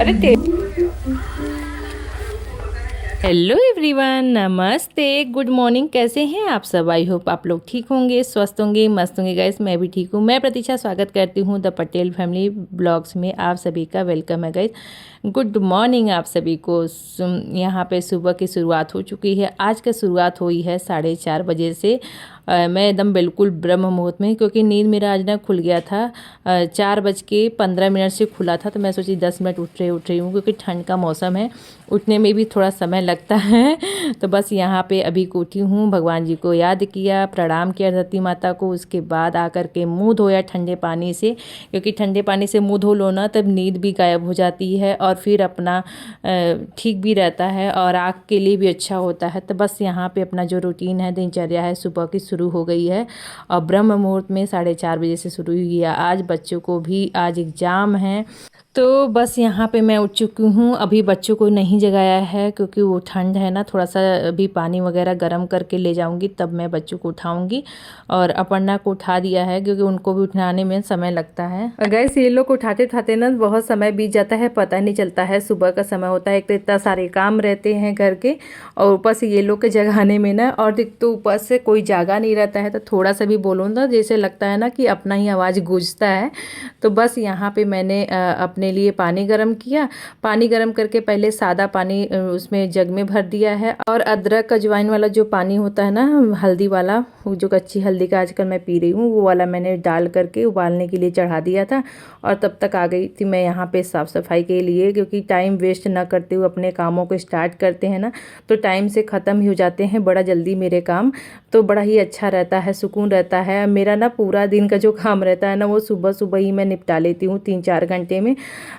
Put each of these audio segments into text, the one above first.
अरे hello everyone, नमस्ते, good morning. कैसे हैं आप सब? आई होप आप लोग ठीक होंगे, स्वस्थ होंगे, मस्त होंगे। गाइस मैं भी ठीक हूँ। मैं प्रतीक्षा स्वागत करती हूँ द पटेल फैमिली ब्लॉग्स में। आप सभी का वेलकम है गाइस। गुड मॉर्निंग आप सभी को। यहाँ पे सुबह की शुरुआत हो चुकी है। आज का शुरुआत हुई है 4:30 बजे से। मैं एकदम बिल्कुल ब्रह्म मुहूर्त में, क्योंकि नींद मेरा आज ना खुल गया था। 4:15 से खुला था, तो मैं सोची 10 मिनट उठ रही हूँ, क्योंकि ठंड का मौसम है, उठने में भी थोड़ा समय लगता है। तो बस यहाँ पे अभी को उठी हूँ, भगवान जी को याद किया, प्रणाम किया धरती माता को। उसके बाद आकर के मुँह धोया ठंडे पानी से, क्योंकि ठंडे पानी से मुँह धो लो ना, तब नींद भी गायब हो जाती है और फिर अपना ठीक भी रहता है और आँख के लिए भी अच्छा होता है। तो बस यहाँ पे अपना जो रूटीन है, दिनचर्या है, सुबह की शुरू हो गई है और ब्रह्म मुहूर्त में 4:30 बजे से शुरू हुई है। आज बच्चों को भी आज एग्ज़ाम है, तो बस यहाँ पे मैं उठ चुकी हूँ। अभी बच्चों को नहीं जगाया है, क्योंकि वो ठंड है ना, थोड़ा सा अभी पानी वगैरह गर्म करके ले जाऊँगी, तब मैं बच्चों को उठाऊँगी। और अपर्णा को उठा दिया है, क्योंकि उनको भी उठाने में समय लगता है। गैस ये लोग उठाते उठाते ना बहुत समय बीत जाता है, पता नहीं चलता है। सुबह का समय होता है, एक तो इतना सारे काम रहते हैं घर के, और ऊपर से ये लोग के जगाने में ना, और एक तो ऊपर से कोई जागा नहीं रहता है, तो थोड़ा सा भी बोलूँ ना, जैसे लगता है ना कि अपना ही आवाज़ गूंजता है। तो बस यहाँ पे मैंने अपने लिए पानी गरम किया। पानी गरम करके पहले सादा पानी उसमें जग में भर दिया है, और अदरक अजवाइन वाला जो पानी होता है ना, हल्दी वाला, जो कच्ची हल्दी का आजकल मैं पी रही हूँ, वो वाला मैंने डाल करके उबालने के लिए चढ़ा दिया था। और तब तक आ गई थी मैं यहाँ पे साफ़ सफाई के लिए, क्योंकि टाइम वेस्ट ना करते हुए अपने कामों को स्टार्ट करते हैं ना, तो टाइम से ख़त्म ही हो जाते हैं बड़ा जल्दी मेरे काम। तो बड़ा ही अच्छा रहता है, सुकून रहता है मेरा ना। पूरा दिन का जो काम रहता है ना, वो सुबह सुबह ही मैं निपटा लेती हूँ 3-4 घंटे में।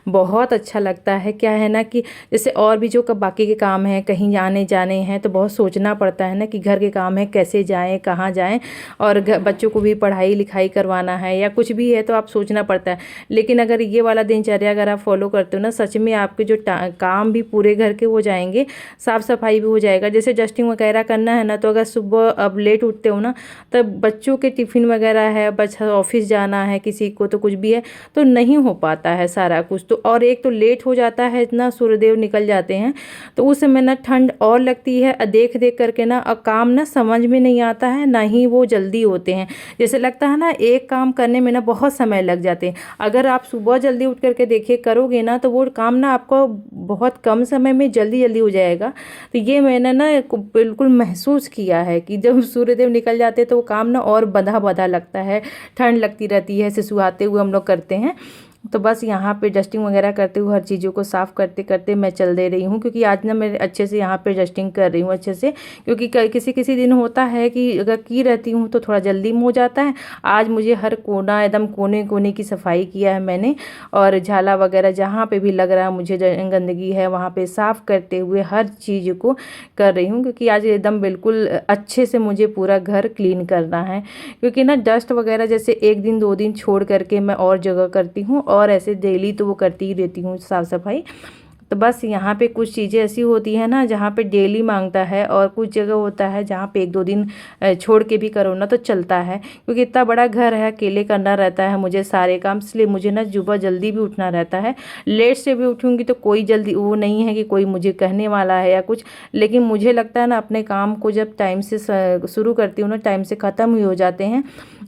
बहुत अच्छा लगता है। क्या है ना कि जैसे और भी जो बाकी के काम हैं, कहीं आने जाने हैं, तो बहुत सोचना पड़ता है ना कि घर के काम है, कैसे जाएं, कहाँ जाएं, और बच्चों को भी पढ़ाई लिखाई करवाना है या कुछ भी है, तो आप सोचना पड़ता है। लेकिन अगर ये वाला दिनचर्या अगर आप फॉलो करते हो ना, सच में आपके जो काम भी पूरे घर के हो जाएंगे, साफ़ सफाई भी हो जाएगा। जैसे डस्टिंग वगैरह करना है ना, तो अगर सुबह अब लेट उठते हो ना, तब बच्चों के टिफ़िन वगैरह है, बच्चा ऑफिस जाना है, किसी को तो कुछ भी है, तो नहीं हो पाता है सारा कुछ। तो और एक तो लेट हो जाता है, इतना सूर्यदेव निकल जाते हैं, तो उस समय ना ठंड और लगती है। देख देख करके ना काम ना समझ में नहीं आता है, ना ही वो जल्दी होते हैं। जैसे लगता है ना एक काम करने में ना बहुत समय लग जाते हैं। अगर आप सुबह जल्दी उठ करके देखिए करोगे ना, तो वो काम ना आपको बहुत कम समय में जल्दी जल्दी हो जाएगा। तो ये मैंने ना बिल्कुल महसूस किया है कि जब सूर्यदेव निकल जाते हैं, तो वो काम ना और बंधा बंधा लगता है, ठंड लगती रहती है। सुसुआते हुए हम लोग करते हैं। तो बस यहाँ पे डस्टिंग वगैरह करते हुए हर चीज़ों को साफ़ करते करते मैं चल दे रही हूँ, क्योंकि आज ना मैं अच्छे से यहाँ पे डस्टिंग कर रही हूँ अच्छे से। क्योंकि किसी किसी दिन होता है कि अगर की रहती हूँ तो थोड़ा जल्दी में हो जाता है। आज मुझे हर कोना, एकदम कोने कोने की सफाई किया है मैंने, और झाला वगैरह जहाँ पे भी लग रहा है मुझे गंदगी है, वहाँ पे साफ़ करते हुए हर चीज़ को कर रही हूँ। क्योंकि आज एकदम बिल्कुल अच्छे से मुझे पूरा घर क्लीन करना है। क्योंकि ना डस्ट वगैरह जैसे 1 दिन 2 दिन छोड़ करके मैं और जगह करती हूँ, और ऐसे डेली तो वो करती ही रहती हूँ साफ़ सफाई। तो बस यहाँ पे कुछ चीज़ें ऐसी होती है ना, जहाँ पे डेली मांगता है, और कुछ जगह होता है जहाँ पे 1-2 दिन छोड़ के भी करो ना तो चलता है। क्योंकि इतना बड़ा घर है, अकेले करना रहता है मुझे सारे काम, इसलिए मुझे ना सुबह जल्दी भी उठना रहता है। लेट से भी उठूँगी तो कोई जल्दी वो नहीं है कि कोई मुझे कहने वाला है या कुछ, लेकिन मुझे लगता है ना अपने काम को जब टाइम से शुरू करती हूँ ना, टाइम से ख़त्म ही हो जाते हैं।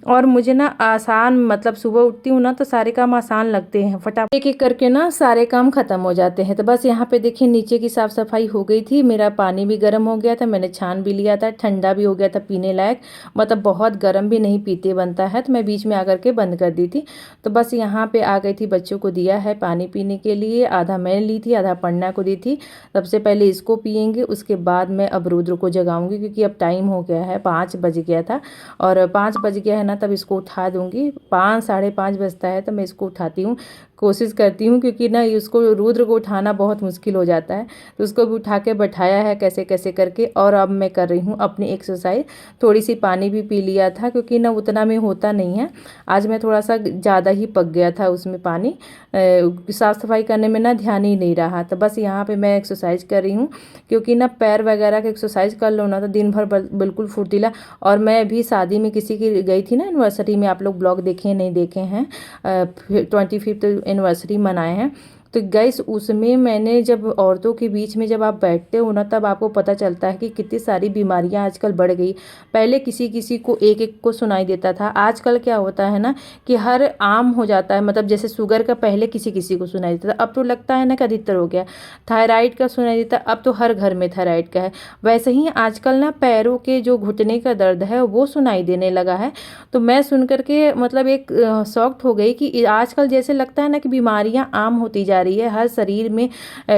और मुझे ना आसान, मतलब सुबह उठती हूँ ना तो सारे काम आसान लगते हैं, फटाफट एक एक करके ना सारे काम खत्म हो जाते हैं। तो बस यहाँ पे देखिए नीचे की साफ़ सफाई हो गई थी, मेरा पानी भी गर्म हो गया था, मैंने छान भी लिया था, ठंडा भी हो गया था पीने लायक। मतलब बहुत गर्म भी नहीं पीते बनता है, तो मैं बीच में आकर के बंद कर दी थी। तो बस यहाँ पे आ गई थी, बच्चों को दिया है पानी पीने के लिए। आधा मैं ली थी, आधा पन्ना को दी थी। सबसे पहले इसको पियेंगे, उसके बाद मैं अब रुद्र को जगाऊंगी, क्योंकि अब टाइम हो गया है, 5 बज गया था, और 5 बज गया है ना, तब इसको उठा दूंगी। 5 साढ़े 5 बजता है तो मैं इसको उठाती हूँ, कोशिश करती हूँ, क्योंकि ना उसको, रुद्र को उठाना बहुत मुश्किल हो जाता है। तो उसको भी उठा के बैठाया है कैसे कैसे करके, और अब मैं कर रही हूँ अपनी एक्सरसाइज। थोड़ी सी पानी भी पी लिया था, क्योंकि ना उतना में होता नहीं है। आज मैं थोड़ा सा ज़्यादा ही पक गया था उसमें पानी, साफ़ सफाई करने में ना ध्यान ही नहीं रहा। तो बस यहाँ पे मैं एक्सरसाइज कर रही हूँ, क्योंकि ना पैर वगैरह का एक्सरसाइज कर लो ना, तो दिन भर बिल्कुल फुर्तीला। और मैं अभी शादी में किसी की गई थी ना, एनिवर्सरी में, आप लोग ब्लॉग देखे नहीं देखे हैं, 25th एनिवर्सरी मनाए हैं। तो तो गाइस उसमें मैंने जब औरतों के बीच में जब आप बैठते हो ना, तब आपको पता चलता है कि कितनी सारी बीमारियां आजकल बढ़ गई। पहले किसी किसी को एक एक को सुनाई देता था, आजकल क्या होता है ना कि हर आम हो जाता है। मतलब जैसे शुगर का पहले किसी किसी को सुनाई देता था, अब तो लगता है ना कि अधिकतर हो गया। थायराइड का सुनाई देता, अब तो हर घर में थायराइड का है। वैसे ही आजकल ना पैरों के जो घुटने का दर्द है वो सुनाई देने लगा है। तो मैं सुन करके मतलब एक शॉक्ड हो गई कि आजकल जैसे लगता है ना कि बीमारियां आम होती जा रही है, हर शरीर में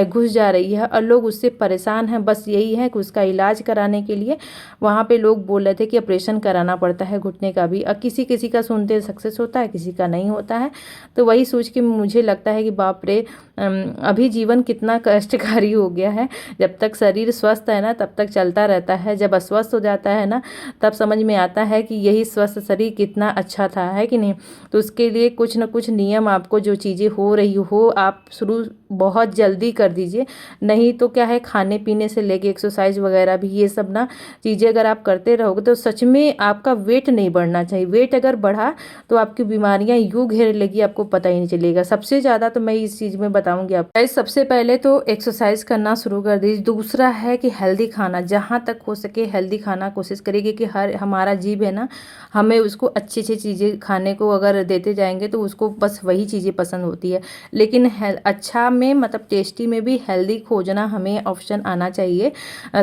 घुस जा रही है और लोग उससे परेशान हैं। बस यही है कि उसका इलाज कराने के लिए वहाँ पे लोग बोल रहे थे कि ऑपरेशन कराना पड़ता है घुटने का भी। अब किसी किसी का सुनते सक्सेस होता है, किसी का नहीं होता है। तो वही सोच के मुझे लगता है कि बाप रे, अभी जीवन कितना कष्टकारी हो गया है। जब तक शरीर स्वस्थ है ना तब तक चलता रहता है, जब अस्वस्थ हो जाता है ना तब समझ में आता है कि यही स्वस्थ शरीर कितना अच्छा था, है कि नहीं। तो उसके लिए कुछ न कुछ नियम, आपको जो चीज़ें हो रही हो आप शुरू बहुत जल्दी कर दीजिए। नहीं तो क्या है, खाने पीने से लेके एक्सरसाइज वगैरह भी, ये सब ना चीज़ें अगर आप करते रहोगे तो सच में आपका वेट नहीं बढ़ना चाहिए। वेट अगर बढ़ा तो आपकी बीमारियां यूँ घेर लेगी, आपको पता ही नहीं चलेगा। सबसे ज़्यादा तो मैं इस चीज़ में बताऊंगी आपको, सबसे पहले तो एक्सरसाइज करना शुरू कर दीजिए। दूसरा है कि हेल्दी खाना, जहाँ तक हो सके हेल्दी खाना कोशिश करिए कि हर हमारा जीव है ना, हमें उसको अच्छी अच्छी चीज़ें खाने को अगर देते जाएंगे तो उसको बस वही चीज़ें पसंद होती है। लेकिन अच्छा में मतलब टेस्टी में भी हेल्दी खोजना हमें ऑप्शन आना चाहिए।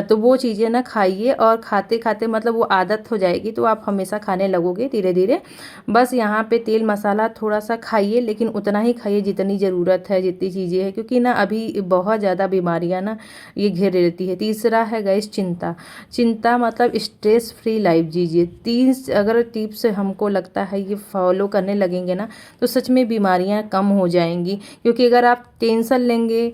तो वो चीज़ें ना खाइए, और खाते खाते मतलब वो आदत हो जाएगी तो आप हमेशा खाने लगोगे धीरे धीरे। बस यहाँ पे तेल मसाला थोड़ा सा खाइए, लेकिन उतना ही खाइए जितनी ज़रूरत है, जितनी चीज़ें हैं, क्योंकि ना अभी बहुत ज़्यादा बीमारियाँ ना ये घेरे रहती है। तीसरा है गाइस चिंता। चिंता मतलब स्ट्रेस फ्री लाइफ जीजिए। 30 अगर टिप्स हमको लगता है ये फॉलो करने लगेंगे ना तो सच में बीमारियां कम हो जाएंगी। क्योंकि अगर आप टेंशन लेंगे,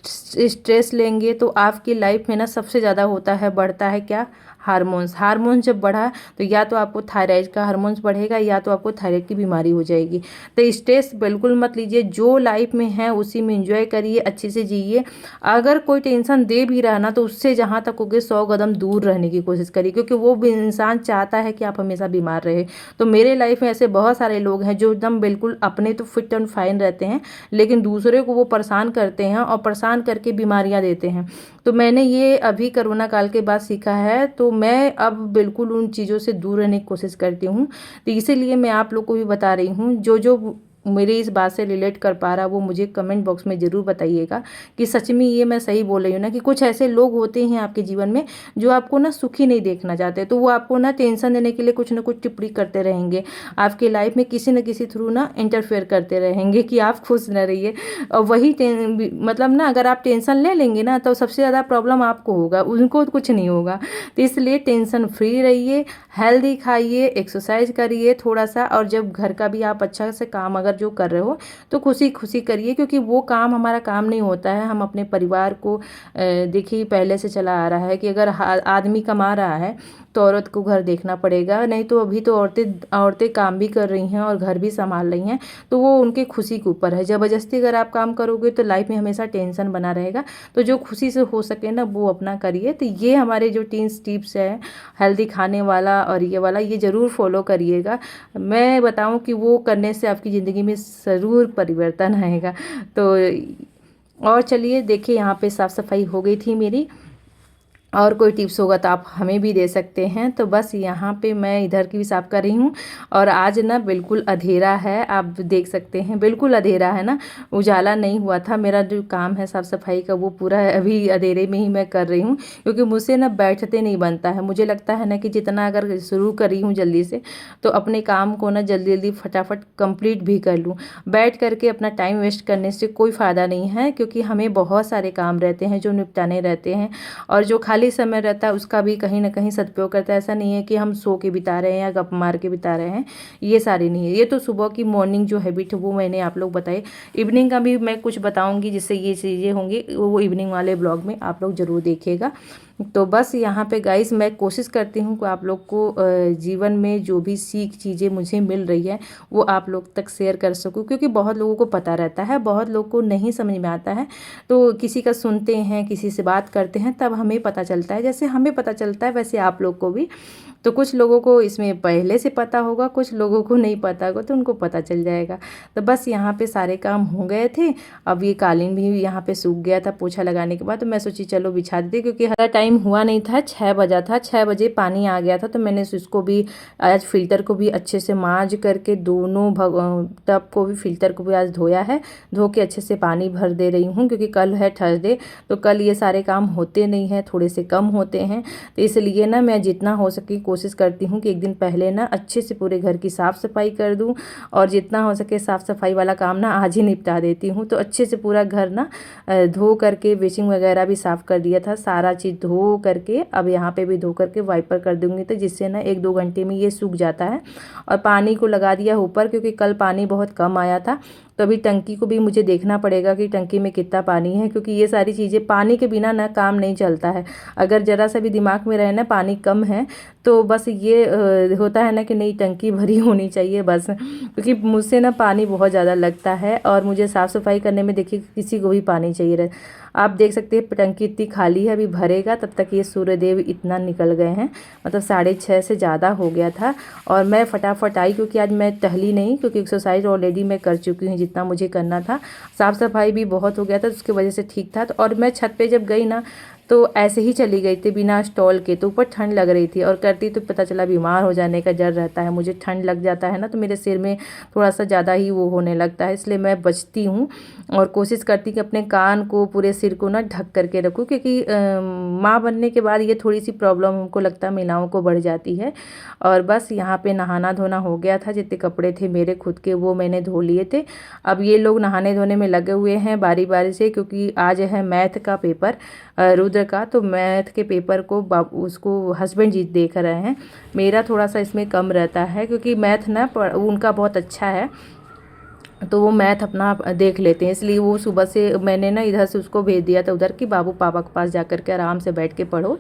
स्ट्रेस लेंगे, तो आपकी लाइफ में ना सबसे ज़्यादा होता है, बढ़ता है क्या, हार्मोन्स। हार्मोन्स जब बढ़ा तो या तो आपको थायराइड का हार्मोन्स बढ़ेगा या तो आपको थायराइड की बीमारी हो जाएगी। तो स्ट्रेस बिल्कुल मत लीजिए, जो लाइफ में है उसी में एंजॉय करिए, अच्छे से जिए। अगर कोई टेंशन दे भी रहा ना तो उससे जहाँ तक होगे 100 कदम दूर रहने की कोशिश करिए, क्योंकि वो भी इंसान चाहता है कि आप हमेशा बीमार रहे। तो मेरे लाइफ में ऐसे बहुत सारे लोग हैं जो एकदम बिल्कुल अपने तो फिट एंड फाइन रहते हैं, लेकिन दूसरे को वो परेशान करते हैं और परेशान करके बीमारियां देते हैं। तो मैंने ये अभी कोरोना काल के बाद सीखा है, तो मैं अब बिल्कुल उन चीज़ों से दूर रहने की कोशिश करती हूँ। तो इसीलिए मैं आप लोग को भी बता रही हूँ, जो जो मेरे इस बात से रिलेट कर पा रहा वो मुझे कमेंट बॉक्स में ज़रूर बताइएगा कि सच में ये मैं सही बोल रही हूँ ना, कि कुछ ऐसे लोग होते हैं आपके जीवन में जो आपको ना सुखी नहीं देखना चाहते। तो वो आपको ना टेंशन देने के लिए कुछ ना कुछ टिप्पणी करते रहेंगे, आपके लाइफ में किसी न किसी थ्रू ना इंटरफेयर करते रहेंगे कि आप खुश न रहिए। और वही मतलब ना अगर आप टेंशन ले लेंगे ना तो सबसे ज़्यादा प्रॉब्लम आपको होगा, उनको कुछ नहीं होगा। तो इसलिए टेंशन फ्री रहिए, हेल्दी खाइए, एक्सरसाइज करिए थोड़ा सा, और जब घर का भी आप अच्छा से काम अगर जो कर रहे हो तो खुशी खुशी करिए, क्योंकि वो काम हमारा काम नहीं होता है। हम अपने परिवार को देखिए पहले से चला आ रहा है कि अगर आदमी कमा रहा है तो औरत को घर देखना पड़ेगा, नहीं तो अभी तो औरतें काम भी कर रही हैं और घर भी संभाल रही हैं, तो वो उनके खुशी के ऊपर है। ज़बरदस्ती अगर आप काम करोगे तो लाइफ में हमेशा टेंशन बना रहेगा। तो जो खुशी से हो सके ना वो अपना करिए। तो ये हमारे जो 3 टिप्स है हेल्दी खाने वाला और ये वाला, ये ज़रूर फॉलो करिएगा। मैं बताऊं कि वो करने से आपकी ज़िंदगी में ज़रूर परिवर्तन आएगा। तो और चलिए देखिए, यहाँ पे साफ़ सफाई हो गई थी मेरी, और कोई टिप्स होगा तो आप हमें भी दे सकते हैं। तो बस यहाँ पे मैं इधर की भी साफ़ कर रही हूँ, और आज ना बिल्कुल अंधेरा है, आप देख सकते हैं बिल्कुल अंधेरा है ना, उजाला नहीं हुआ था। मेरा जो काम है साफ़ सफाई का वो पूरा अभी अंधेरे में ही मैं कर रही हूँ, क्योंकि मुझसे ना बैठते नहीं बनता है। मुझे लगता है ना कि जितना अगर शुरू करी हूँ जल्दी से तो अपने काम को ना जल्दी जल्दी फटाफट कंप्लीट भी कर लूँ। बैठ करके अपना टाइम वेस्ट करने से कोई फ़ायदा नहीं है, क्योंकि हमें बहुत सारे काम रहते हैं जो निपटाने रहते हैं, और जो खाली समय रहता है उसका भी कहीं ना कहीं सदुपयोग करता है। ऐसा नहीं है कि हम सो के बिता रहे हैं या गप मार के बिता रहे हैं, ये सारी नहीं है। ये तो सुबह की मॉर्निंग जो हैबिट है वो मैंने आप लोग बताई। इवनिंग का भी मैं कुछ बताऊंगी जिससे ये चीज़ें होंगी, वो इवनिंग वाले ब्लॉग में आप लोग ज़रूर देखिएगा। तो बस यहाँ पे गाइस मैं कोशिश करती हूँ कि आप लोग को जीवन में जो भी सीख चीज़ें मुझे मिल रही है वो आप लोग तक शेयर कर सकूँ, क्योंकि बहुत लोगों को पता रहता है, बहुत लोग को नहीं समझ में आता है। तो किसी का सुनते हैं, किसी से बात करते हैं, तब हमें पता चलता है। जैसे हमें पता चलता है वैसे आप लोग को भी। तो कुछ लोगों को इसमें पहले से पता होगा, कुछ लोगों को नहीं पता होगा, तो उनको पता चल जाएगा। तो बस यहाँ पे सारे काम हो गए थे। अब ये कालीन भी यहाँ पे सूख गया था पोछा लगाने के बाद, तो मैं सोची चलो बिछा देते, क्योंकि हरा टाइम हुआ नहीं था, 6 बजा था, 6 बजे पानी आ गया था। तो मैंने उसको भी आज फिल्टर को भी अच्छे से मांज करके दोनों टब को भी फिल्टर को भी आज धोया है। धो के अच्छे से पानी भर दे रही हूँ, क्योंकि कल है थर्सडे, तो कल ये सारे काम होते नहीं हैं, थोड़े से कम होते हैं। तो इसलिए ना मैं जितना हो सके कोशिश करती हूँ कि एक दिन पहले ना अच्छे से पूरे घर की साफ़ सफाई कर दूँ, और जितना हो सके साफ़ सफाई वाला काम ना आज ही निपटा देती हूँ। तो अच्छे से पूरा घर ना धो करके बेसिंग वगैरह भी साफ़ कर दिया था, सारा चीज़ धो करके अब यहाँ पे भी धो करके वाइपर कर दूँगी, तो जिससे ना 1-2 घंटे में ये सूख जाता है। और पानी को लगा दिया ऊपर, क्योंकि कल पानी बहुत कम आया था। तो अभी टंकी को भी मुझे देखना पड़ेगा कि टंकी में कितना पानी है, क्योंकि ये सारी चीज़ें पानी के बिना ना काम नहीं चलता है। अगर ज़रा सा भी दिमाग में रहे ना पानी कम है, तो बस ये होता है ना कि नहीं टंकी भरी होनी चाहिए बस, क्योंकि मुझसे ना पानी बहुत ज़्यादा लगता है, और मुझे साफ़ सफाई करने में देखिए किसी को भी पानी चाहिए रहे। आप देख सकते हैं टंकी इतनी खाली है, अभी भरेगा तब तक ये सूर्यदेव इतना निकल गए हैं, मतलब 6:30 से ज़्यादा हो गया था। और मैं फटाफट आई, क्योंकि आज मैं टहली नहीं, क्योंकि एक्सरसाइज ऑलरेडी मैं कर चुकी हूँ जितना मुझे करना था। साफ़ सफाई भी बहुत हो गया था, उसकी वजह से ठीक था। और मैं छत पे जब गई ना, तो ऐसे ही चली गई थी बिना स्टॉल के, तो ऊपर ठंड लग रही थी, और करती तो पता चला बीमार हो जाने का डर रहता है। मुझे ठंड लग जाता है ना, तो मेरे सिर में थोड़ा सा ज़्यादा ही वो होने लगता है, इसलिए मैं बचती हूँ और कोशिश करती कि अपने कान को पूरे सिर को ना ढक करके रखूँ, क्योंकि माँ बनने के बाद ये थोड़ी सी प्रॉब्लम हमको लगता है महिलाओं को बढ़ जाती है। और बस यहाँ पे नहाना धोना हो गया था, जितने कपड़े थे मेरे खुद के वो मैंने धो लिए थे। अब ये लोग नहाने धोने में लगे हुए हैं बारी बारी से, क्योंकि आज है मैथ का पेपर रुद्र का, तो मैथ के पेपर को उसको हस्बैंड जी देख रहे हैं। मेरा थोड़ा सा इसमें कम रहता है, क्योंकि मैथ ना उनका बहुत अच्छा है, तो वो मैथ अपना देख लेते हैं। इसलिए वो सुबह से मैंने ना इधर से उसको भेज दिया था उधर कि बाबू पापा के पास जा कर के आराम से बैठ के पढ़ो।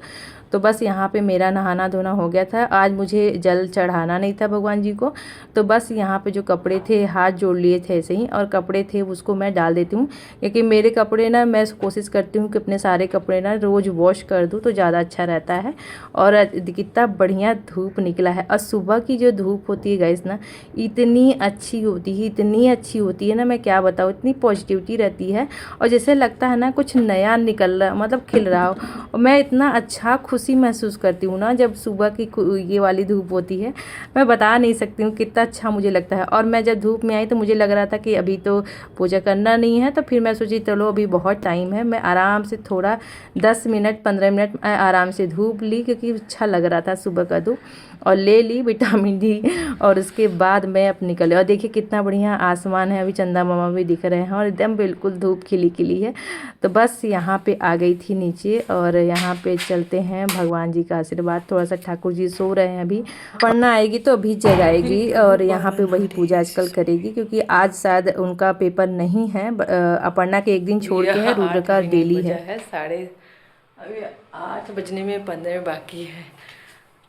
तो बस यहाँ पे मेरा नहाना धोना हो गया था। आज मुझे जल चढ़ाना नहीं था भगवान जी को, तो बस यहाँ पे जो कपड़े थे हाथ जोड़ लिए थे ऐसे ही, और कपड़े थे उसको मैं डाल देती हूँ, क्योंकि मेरे कपड़े ना मैं कोशिश करती हूँ कि अपने सारे कपड़े ना रोज़ वॉश कर दूँ, तो ज़्यादा अच्छा रहता है। और कितना बढ़िया धूप निकला है, और सुबह की जो धूप होती है गाइस ना, इतनी अच्छी होती है, इतनी अच्छी होती है ना, मैं क्या बताऊँ, इतनी पॉजिटिविटी रहती है, और जैसे लगता है ना कुछ नया निकल रहा, मतलब खिल रहा हो। और मैं इतना अच्छा खुशी महसूस करती हूँ ना जब सुबह की ये वाली धूप होती है, मैं बता नहीं सकती हूँ कितना अच्छा मुझे लगता है। और मैं जब धूप में आई तो मुझे लग रहा था कि अभी तो पूजा करना नहीं है, तो फिर मैं सोची चलो अभी बहुत टाइम है, मैं आराम से थोड़ा 10 मिनट 15 मिनट आराम से धूप ली, क्योंकि अच्छा लग रहा था सुबह का धूप, और ले ली विटामिन डी, और उसके बाद मैं अब निकले। और देखिए कितना बढ़िया आसमान है, अभी चंदा मामा भी दिख रहे हैं, और एकदम बिल्कुल धूप खिली खिली है। तो बस यहाँ पे आ गई थी नीचे, और यहाँ पे चलते हैं, भगवान जी का आशीर्वाद। थोड़ा सा ठाकुर जी सो रहे हैं, अभी पढ़ना आएगी तो अभी जगाएगी, और यहाँ पे वही पूजा आजकल करेगी, क्योंकि आज शायद उनका पेपर नहीं है, अपर्णा के एक दिन छोड़ के है, रुद्र का डेली है। अभी 8 बजने में 15 बाकी है।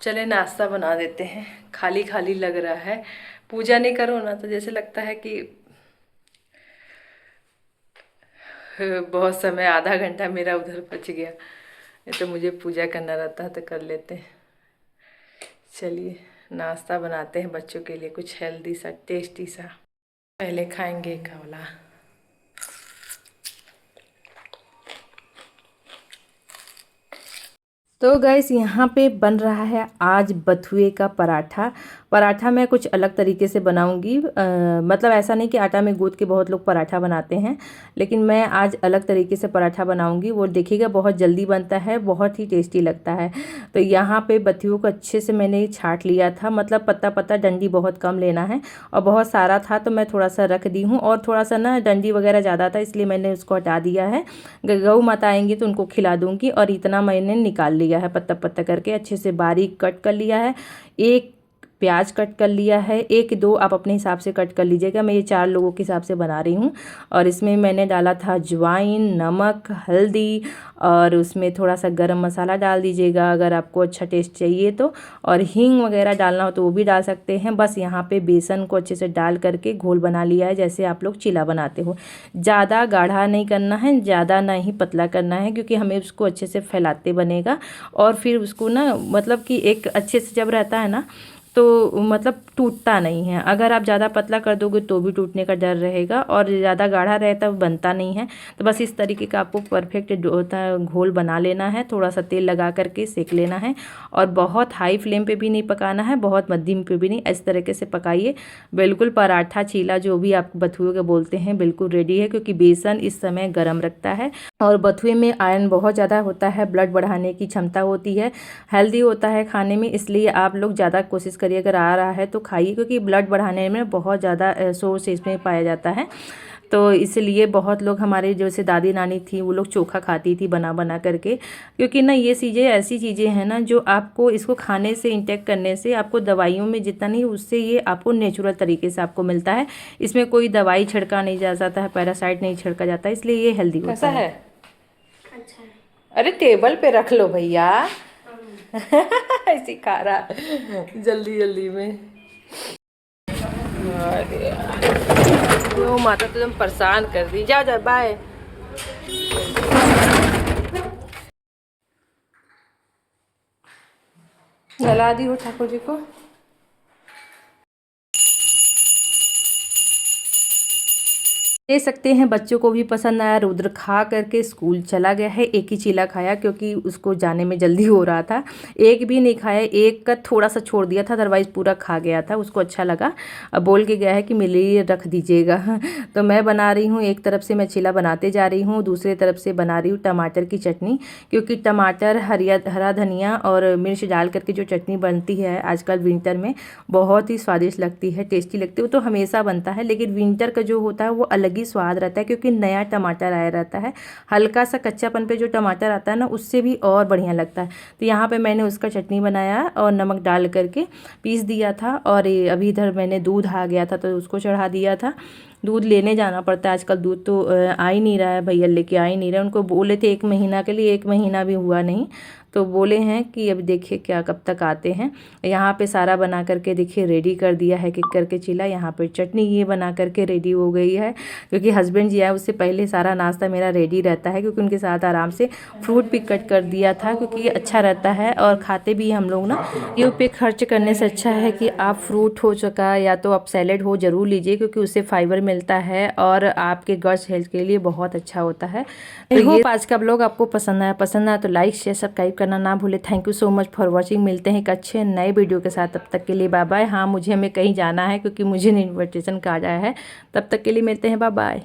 चले नाश्ता बना देते हैं, खाली खाली लग रहा है। पूजा नहीं करो ना तो जैसे लगता है कि बहुत समय, आधा घंटा मेरा उधर बच गया। ये तो मुझे पूजा करना रहता है तो कर लेते हैं। चलिए नाश्ता बनाते हैं बच्चों के लिए, कुछ हेल्दी सा टेस्टी सा। पहले खाएंगे कावला। तो गैस यहाँ पे बन रहा है आज बथुए का पराठा। पराठा मैं कुछ अलग तरीके से बनाऊंगी, मतलब ऐसा नहीं कि आटा में गूंथ के बहुत लोग पराठा बनाते हैं, लेकिन मैं आज अलग तरीके से पराठा बनाऊंगी। वो देखिएगा बहुत जल्दी बनता है, बहुत ही टेस्टी लगता है। तो यहाँ पे बथुओं को अच्छे से मैंने छाट लिया था, मतलब पत्ता पत्ता, डंडी बहुत कम लेना है, और बहुत सारा था तो मैं थोड़ा सा रख दी हूँ, और थोड़ा सा ना डंडी वगैरह ज़्यादा था इसलिए मैंने उसको हटा दिया है। गौ माता आएंगी तो उनको खिला दूँगी, और इतना मैंने निकाल लिया है, पत्ता पत्ता करके अच्छे से बारीक कट कर लिया है। एक प्याज कट कर लिया है, 1-2 आप अपने हिसाब से कट कर लीजिएगा। मैं ये 4 लोगों के हिसाब से बना रही हूँ। और इसमें मैंने डाला था अजवाइन, नमक, हल्दी और उसमें थोड़ा सा गरम मसाला डाल दीजिएगा अगर आपको अच्छा टेस्ट चाहिए तो। और हींग वगैरह डालना हो तो वो भी डाल सकते हैं। बस यहाँ पे बेसन को अच्छे से डाल करके घोल बना लिया है, जैसे आप लोग चीला बनाते हो। ज़्यादा गाढ़ा नहीं करना है, ज़्यादा ना ही पतला करना है, क्योंकि हमें उसको अच्छे से फैलाते बनेगा। और फिर उसको ना मतलब कि एक अच्छे से जब रहता है ना तो मतलब टूटता नहीं है। अगर आप ज़्यादा पतला कर दोगे तो भी टूटने का डर रहेगा, और ज़्यादा गाढ़ा रहता है बनता नहीं है। तो बस इस तरीके का आपको परफेक्ट घोल बना लेना है। थोड़ा सा तेल लगा करके सेक लेना है, और बहुत हाई फ्लेम पे भी नहीं पकाना है, बहुत मध्यम पे भी नहीं, इस तरीके से पकाइए। बिल्कुल पराठा चीला जो भी आप बथुए के बोलते हैं बिल्कुल रेडी है, क्योंकि बेसन इस समय गर्म रखता है। और बथुए में आयरन बहुत ज़्यादा होता है, ब्लड बढ़ाने की क्षमता होती है, हेल्दी होता है खाने में। इसलिए आप लोग ज़्यादा कोशिश करिए, अगर आ रहा है तो खाइए, क्योंकि ब्लड बढ़ाने में बहुत ज़्यादा सोर्स इसमें पाया जाता है। तो इसलिए बहुत लोग हमारे जैसे दादी नानी थी वो लोग चोखा खाती थी बना बना करके, क्योंकि ना ये चीज़ें ऐसी चीज़ें हैं ना जो आपको इसको खाने से, इंटेक करने से आपको दवाइयों में जितना नहीं, उससे ये आपको नेचुरल तरीके से आपको मिलता है। इसमें कोई दवाई छिड़का नहीं जा जाता है, पैरासाइट नहीं छिड़का जाता है, इसलिए ये हेल्दी होता है। अच्छा है। अरे टेबल पे रख लो भैया। ऐसी खा रहा जल्दी जल्दी में। अरे यार, वो माता तो एकदम परेशान कर दी। जाओ जाओ, बाय। नला दी हो ठाकुर जी को। देख सकते हैं बच्चों को भी पसंद आया। रुद्र खा करके स्कूल चला गया है। एक ही चीला खाया क्योंकि उसको जाने में जल्दी हो रहा था। एक भी नहीं खाया, एक का थोड़ा सा छोड़ दिया था, अदरवाइज़ पूरा खा गया था, उसको अच्छा लगा। अब बोल के गया है कि मेरे लिए रख दीजिएगा। तो मैं बना रही हूँ, एक तरफ से मैं चीला बनाते जा रही हूँ, दूसरी तरफ से बना रही हूँ टमाटर की चटनी। क्योंकि टमाटर, हरा धनिया और मिर्च डाल करके जो चटनी बनती है आजकल विंटर में, बहुत ही स्वादिष्ट लगती है, टेस्टी लगती है। वो तो हमेशा बनता है, लेकिन विंटर का जो होता है वो अलग ही स्वाद रहता है, क्योंकि नया टमाटर आया रहता है। हल्का सा कच्चापन पे जो टमाटर आता है ना, उससे भी और बढ़िया लगता है। तो यहाँ पे मैंने उसका चटनी बनाया और नमक डाल करके पीस दिया था। और अभी इधर मैंने दूध आ गया था तो उसको चढ़ा दिया था। दूध लेने जाना पड़ता है आजकल, दूध तो आ ही नहीं रहा है, भैया लेके आ ही नहीं रहे। उनको बोले थे 1 महीना के लिए, 1 महीना भी हुआ नहीं, तो बोले हैं कि अब देखिए क्या कब तक आते हैं। यहाँ पे सारा बना करके देखिए रेडी कर दिया है कि करके चीला। यहाँ पे चटनी ये बना करके रेडी हो गई है, क्योंकि हस्बैंड जी आए उससे पहले सारा नाश्ता मेरा रेडी रहता है, क्योंकि उनके साथ आराम से फ्रूट भी कट कर दिया था, क्योंकि ये अच्छा रहता है और खाते भी हम लोग ना। ये पे खर्च करने से अच्छा है कि आप फ्रूट हो चुका या तो आप सैलेड हो ज़रूर लीजिए, क्योंकि उससे फाइबर मिलता है और आपके गट्स हेल्थ के लिए बहुत अच्छा होता है। आई होप आज का ब्लॉग आपको पसंद आया तो लाइक शेयर सब्सक्राइब करना ना भूले। Thank you so much for watching. मिलते हैं एक अच्छे नए वीडियो के साथ, तब तक के लिए बाय बाय। हाँ, मुझे हमें कहीं जाना है, क्योंकि मुझे इन्विटेशन कार्ड आया है। तब तक के लिए मिलते हैं, बाय बाय।